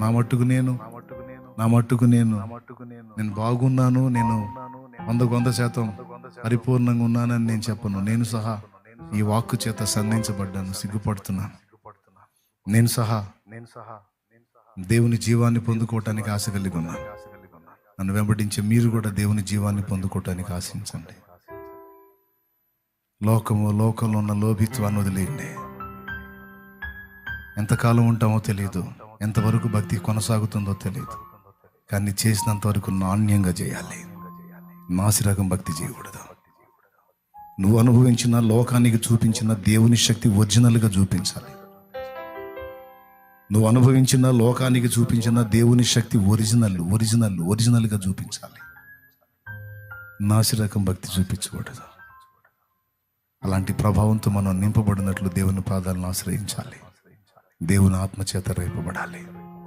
నా మట్టుకు నేను నేను బాగున్నాను, నేను 100% పరిపూర్ణంగా ఉన్నానని నేను చెప్పను. నేను సహా ఈ వాక్కు చేత సంధించబడ్డాను, సిగ్గుపడుతున్నాను. నేను సహా దేవుని జీవాన్ని పొందుకోవటానికి ఆశ కలిగి ఉన్నాను. నన్ను వెంబడించే మీరు కూడా దేవుని జీవాన్ని పొందుకోవటానికి ఆశించండి. లోకంలో ఉన్న లోభిత్వాన్ని వదిలేయండి. ఎంతకాలం ఉంటామో తెలియదు, ఎంతవరకు భక్తి కొనసాగుతుందో తెలియదు, కానీ చేసినంత వరకు నాణ్యంగా చేయాలి. నాసిరకం భక్తి చేయకూడదు. నువ్వు అనుభవించిన, లోకానికి చూపించిన దేవుని శక్తి ఒరిజినల్గా చూపించాలి. నువ్వు అనుభవించిన, లోకానికి చూపించిన దేవుని శక్తి ఒరిజినల్గా చూపించాలి. నాసిరకం భక్తి చూపించకూడదు. అలాంటి ప్రభావంతో మనం నింపబడినట్లు దేవుని పాదాలను ఆశ్రయించాలి. దేవుని ఆత్మచేత రేపబడాలి.